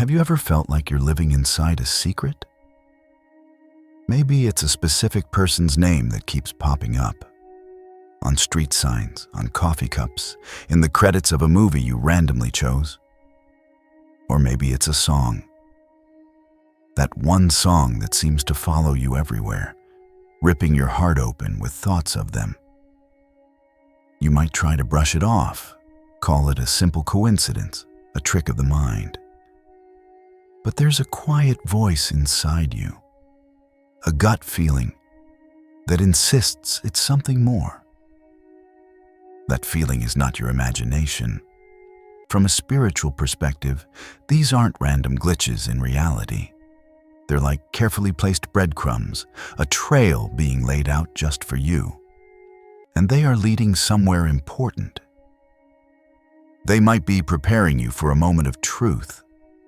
Have you ever felt like you're living inside a secret? Maybe it's a specific person's name that keeps popping up. On street signs, on coffee cups, in the credits of a movie you randomly chose. Or maybe it's a song. That one song that seems to follow you everywhere, ripping your heart open with thoughts of them. You might try to brush it off, call it a simple coincidence, a trick of the mind. But there's a quiet voice inside you, a gut feeling that insists it's something more. That feeling is not your imagination. From a spiritual perspective, these aren't random glitches in reality. They're like carefully placed breadcrumbs, a trail being laid out just for you. And they are leading somewhere important. They might be preparing you for a moment of truth,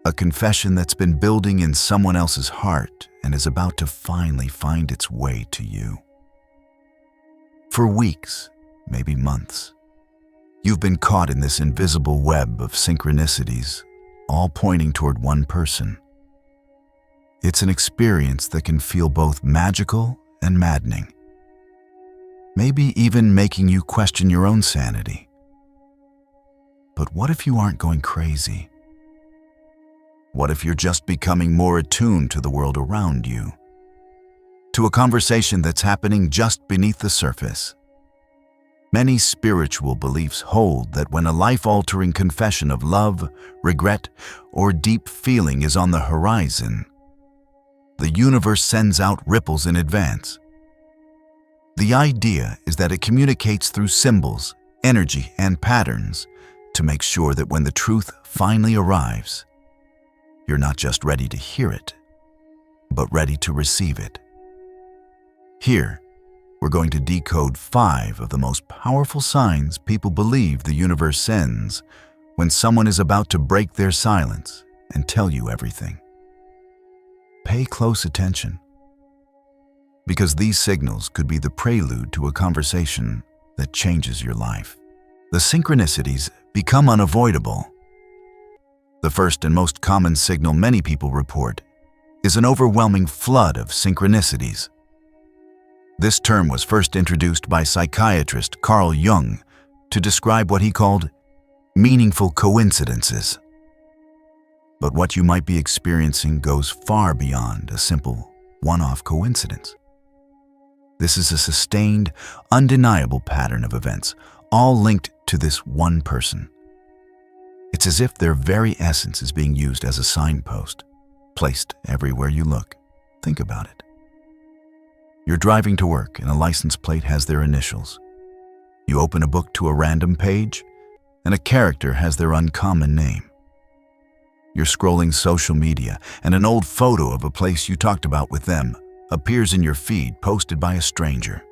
a confession that's been building in someone else's heart and is about to finally find its way to you. For weeks, maybe months, you've been caught in this invisible web of synchronicities, all pointing toward one person. It's an experience that can feel both magical and maddening, maybe even making you question your own sanity. But what if you aren't going crazy? What if you're just becoming more attuned to the world around you? To a conversation that's happening just beneath the surface. Many spiritual beliefs hold that when a life-altering confession of love, regret, or deep feeling is on the horizon, the universe sends out ripples in advance. The idea is that it communicates through symbols, energy, and patterns to make sure that when the truth finally arrives, you're not just ready to hear it, but ready to receive it. Here, we're going to decode 5 of the most powerful signs people believe the universe sends when someone is about to break their silence and tell you everything. Pay close attention, because these signals could be the prelude to a conversation that changes your life. The synchronicities become unavoidable. The first and most common signal many people report is an overwhelming flood of synchronicities. This term was first introduced by psychiatrist Carl Jung to describe what he called meaningful coincidences. But what you might be experiencing goes far beyond a simple one-off coincidence. This is a sustained, undeniable pattern of events, all linked to this one person. It's as if their very essence is being used as a signpost, placed everywhere you look. Think about it. You're driving to work and a license plate has their initials. You open a book to a random page and a character has their uncommon name. You're scrolling social media and an old photo of a place you talked about with them appears in your feed posted by a stranger.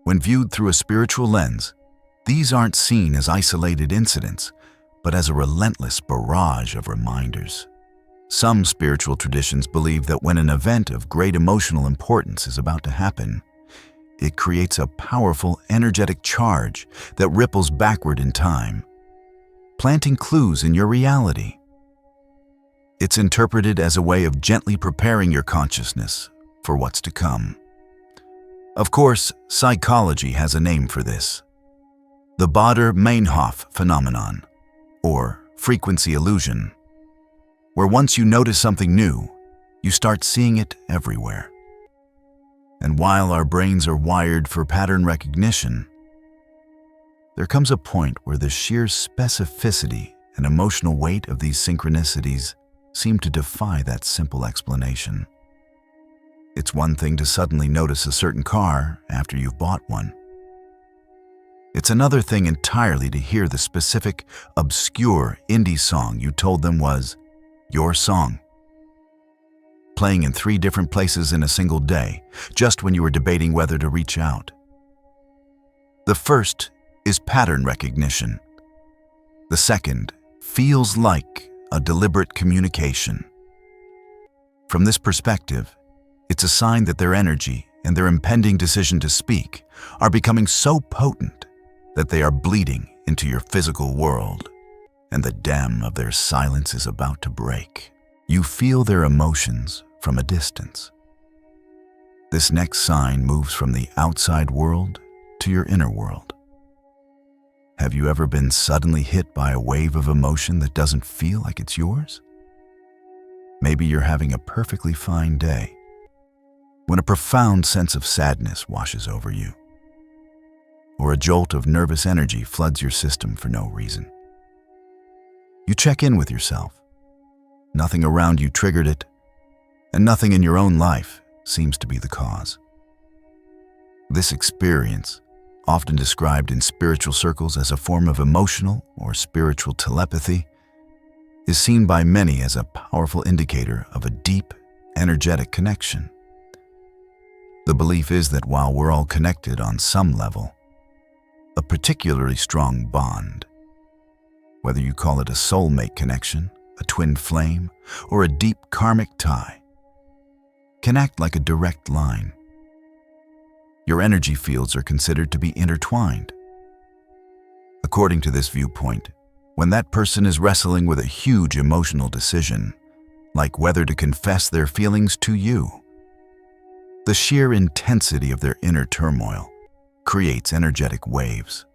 When viewed through a spiritual lens, these aren't seen as isolated incidents, but as a relentless barrage of reminders. Some spiritual traditions believe that when an event of great emotional importance is about to happen, it creates a powerful energetic charge that ripples backward in time, planting clues in your reality. It's interpreted as a way of gently preparing your consciousness for what's to come. Of course, psychology has a name for this: the Baader-Meinhof phenomenon, or frequency illusion, where once you notice something new, you start seeing it everywhere. And while our brains are wired for pattern recognition, there comes a point where the sheer specificity and emotional weight of these synchronicities seem to defy that simple explanation. It's one thing to suddenly notice a certain car after you've bought one. It's another thing entirely to hear the specific, obscure indie song you told them was your song, playing in 3 different places in a single day, just when you were debating whether to reach out. The first is pattern recognition. The second feels like a deliberate communication. From this perspective, it's a sign that their energy and their impending decision to speak are becoming so potent that they are bleeding into your physical world, and the dam of their silence is about to break. You feel their emotions from a distance. This next sign moves from the outside world to your inner world. Have you ever been suddenly hit by a wave of emotion that doesn't feel like it's yours? Maybe you're having a perfectly fine day when a profound sense of sadness washes over you, or a jolt of nervous energy floods your system for no reason. You check in with yourself. Nothing around you triggered it, and nothing in your own life seems to be the cause. This experience, often described in spiritual circles as a form of emotional or spiritual telepathy, is seen by many as a powerful indicator of a deep, energetic connection. The belief is that while we're all connected on some level, a particularly strong bond, whether you call it a soulmate connection, a twin flame, or a deep karmic tie, can act like a direct line. Your energy fields are considered to be intertwined. According to this viewpoint, when that person is wrestling with a huge emotional decision, like whether to confess their feelings to you, the sheer intensity of their inner turmoil creates energetic waves.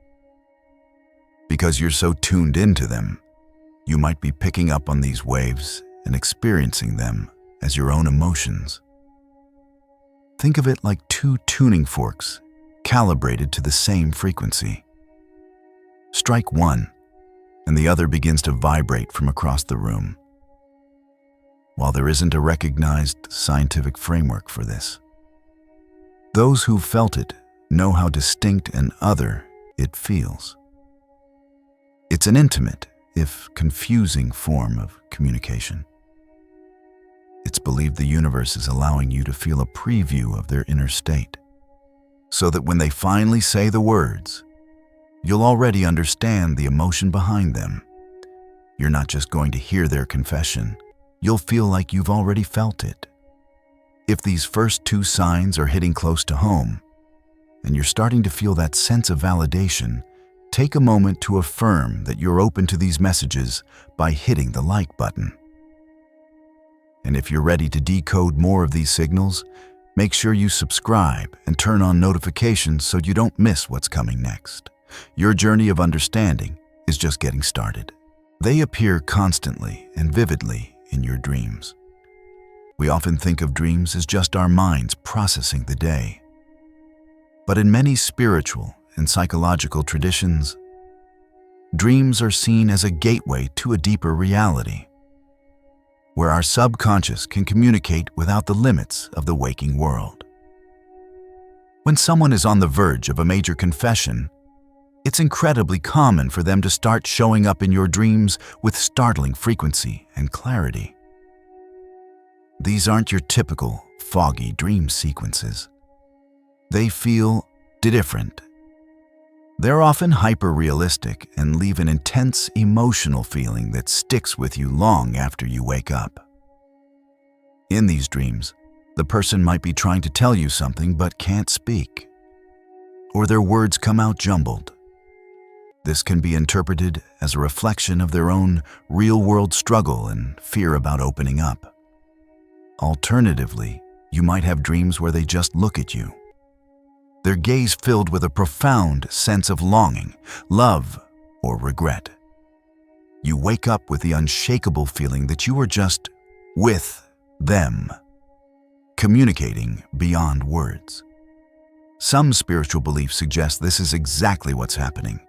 Because you're so tuned into them, you might be picking up on these waves and experiencing them as your own emotions. Think of it like two tuning forks calibrated to the same frequency. Strike one, and the other begins to vibrate from across the room. While there isn't a recognized scientific framework for this, those who felt it know how distinct and other it feels. It's an intimate, if confusing, form of communication. It's believed the universe is allowing you to feel a preview of their inner state, so that when they finally say the words, you'll already understand the emotion behind them. You're not just going to hear their confession, you'll feel like you've already felt it. If these first two signs are hitting close to home, and you're starting to feel that sense of validation, take a moment to affirm that you're open to these messages by hitting the like button. And if you're ready to decode more of these signals, make sure you subscribe and turn on notifications so you don't miss what's coming next. Your journey of understanding is just getting started. They appear constantly and vividly in your dreams. We often think of dreams as just our minds processing the day. But in many spiritual and psychological traditions, dreams are seen as a gateway to a deeper reality, where our subconscious can communicate without the limits of the waking world. When someone is on the verge of a major confession, it's incredibly common for them to start showing up in your dreams with startling frequency and clarity. These aren't your typical foggy dream sequences. They feel different. They're often hyper-realistic and leave an intense emotional feeling that sticks with you long after you wake up. In these dreams, the person might be trying to tell you something but can't speak, or their words come out jumbled. This can be interpreted as a reflection of their own real-world struggle and fear about opening up. Alternatively, you might have dreams where they just look at you, their gaze filled with a profound sense of longing, love, or regret. You wake up with the unshakable feeling that you are just with them, communicating beyond words. Some spiritual beliefs suggest this is exactly what's happening,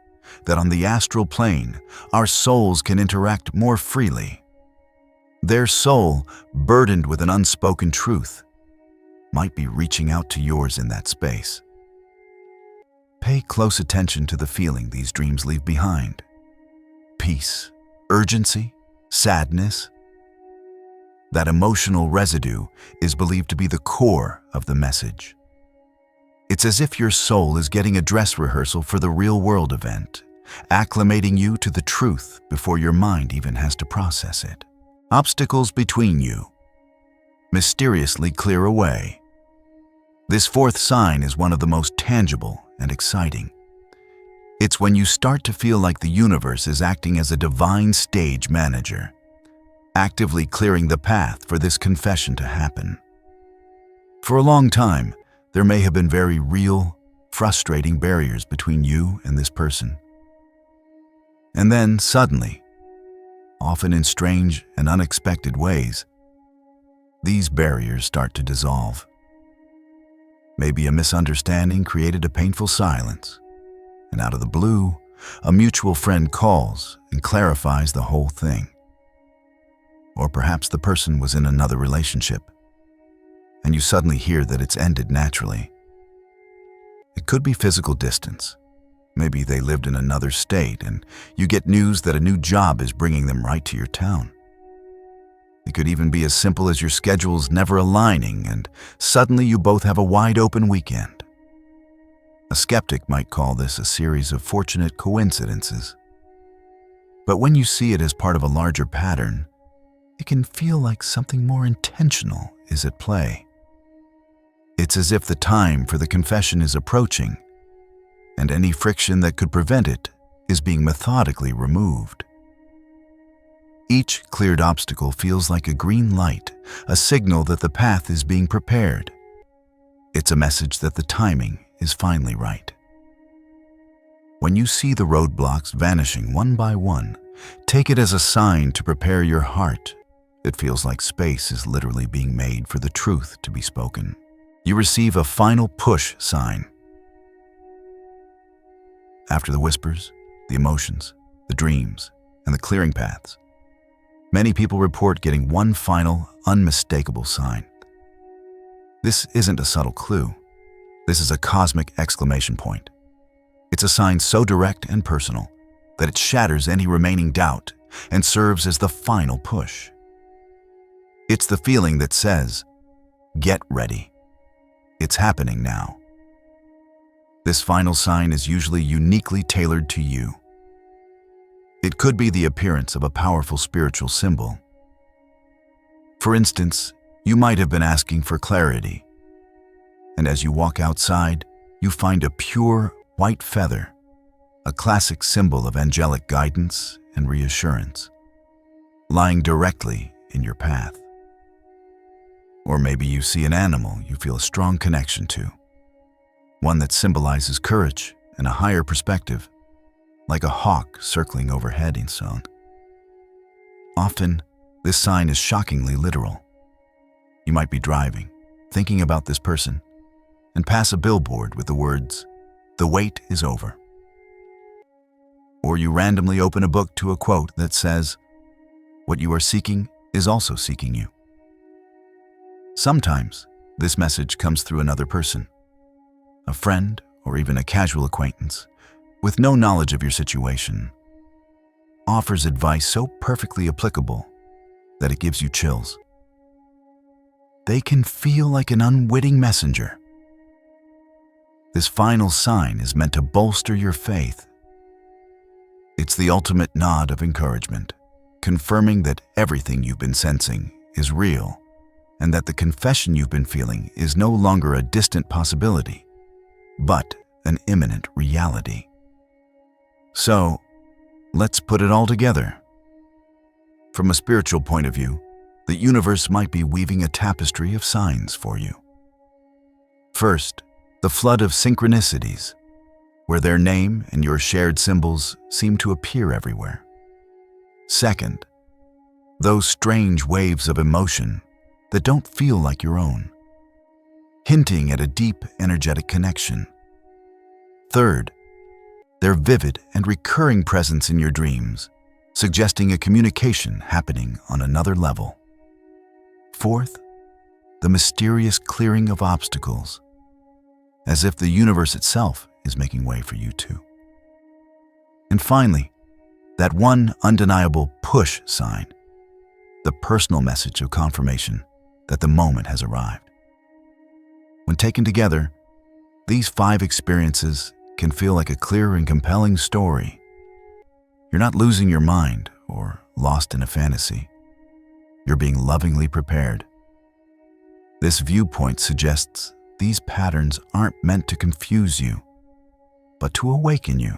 that on the astral plane, our souls can interact more freely. Their soul, burdened with an unspoken truth, might be reaching out to yours in that space. Pay close attention to the feeling these dreams leave behind. Peace, urgency, sadness. That emotional residue is believed to be the core of the message. It's as if your soul is getting a dress rehearsal for the real-world event, acclimating you to the truth before your mind even has to process it. Obstacles between you mysteriously clear away. This fourth sign is one of the most tangible and exciting. It's when you start to feel like the universe is acting as a divine stage manager, actively clearing the path for this confession to happen. For a long time, there may have been very real, frustrating barriers between you and this person. And then, suddenly, often in strange and unexpected ways, these barriers start to dissolve. Maybe a misunderstanding created a painful silence, and out of the blue, a mutual friend calls and clarifies the whole thing. Or perhaps the person was in another relationship, and you suddenly hear that it's ended naturally. It could be physical distance. Maybe they lived in another state, and you get news that a new job is bringing them right to your town. It could even be as simple as your schedules never aligning, and suddenly you both have a wide-open weekend. A skeptic might call this a series of fortunate coincidences. But when you see it as part of a larger pattern, it can feel like something more intentional is at play. It's as if the time for the confession is approaching, and any friction that could prevent it is being methodically removed. Each cleared obstacle feels like a green light, a signal that the path is being prepared. It's a message that the timing is finally right. When you see the roadblocks vanishing one by one, take it as a sign to prepare your heart. It feels like space is literally being made for the truth to be spoken. You receive a final push sign. After the whispers, the emotions, the dreams, and the clearing paths, many people report getting one final, unmistakable sign. This isn't a subtle clue. This is a cosmic exclamation point. It's a sign so direct and personal that it shatters any remaining doubt and serves as the final push. It's the feeling that says, "Get ready. It's happening now." This final sign is usually uniquely tailored to you. It could be the appearance of a powerful spiritual symbol. For instance, you might have been asking for clarity, and as you walk outside, you find a pure white feather, a classic symbol of angelic guidance and reassurance, lying directly in your path. Or maybe you see an animal you feel a strong connection to, one that symbolizes courage and a higher perspective, like a hawk circling overhead in sun. Often, this sign is shockingly literal. You might be driving, thinking about this person, and pass a billboard with the words, "The wait is over." Or you randomly open a book to a quote that says, "What you are seeking is also seeking you." Sometimes, this message comes through another person, a friend or even a casual acquaintance, with no knowledge of your situation, offers advice so perfectly applicable that it gives you chills. They can feel like an unwitting messenger. This final sign is meant to bolster your faith. It's the ultimate nod of encouragement, confirming that everything you've been sensing is real, and that the confession you've been feeling is no longer a distant possibility, but an imminent reality. So, let's put it all together. From a spiritual point of view, the universe might be weaving a tapestry of signs for you. First, the flood of synchronicities, where their name and your shared symbols seem to appear everywhere. Second, those strange waves of emotion that don't feel like your own, hinting at a deep energetic connection. Third, their vivid and recurring presence in your dreams, suggesting a communication happening on another level. Fourth, the mysterious clearing of obstacles, as if the universe itself is making way for you too. And finally, that one undeniable push sign, the personal message of confirmation that the moment has arrived. When taken together, these 5 experiences can feel like a clear and compelling story. You're not losing your mind or lost in a fantasy. You're being lovingly prepared. This viewpoint suggests these patterns aren't meant to confuse you, but to awaken you,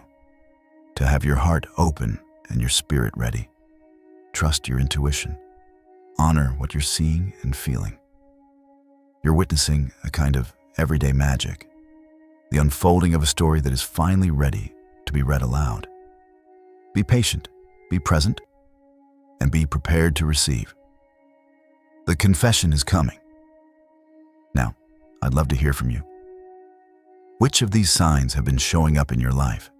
to have your heart open and your spirit ready. Trust your intuition. Honor what you're seeing and feeling. You're witnessing a kind of everyday magic, the unfolding of a story that is finally ready to be read aloud. Be patient, be present, and be prepared to receive. The confession is coming. Now, I'd love to hear from you. Which of these signs have been showing up in your life?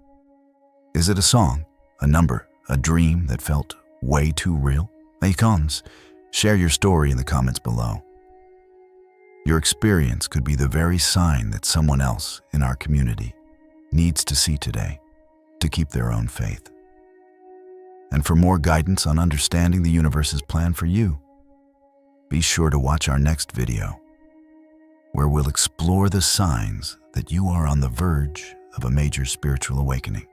Is it a song, a number, a dream that felt way too real? Icons, share your story in the comments below. Your experience could be the very sign that someone else in our community needs to see today to keep their own faith. And for more guidance on understanding the universe's plan for you, be sure to watch our next video, where we'll explore the signs that you are on the verge of a major spiritual awakening.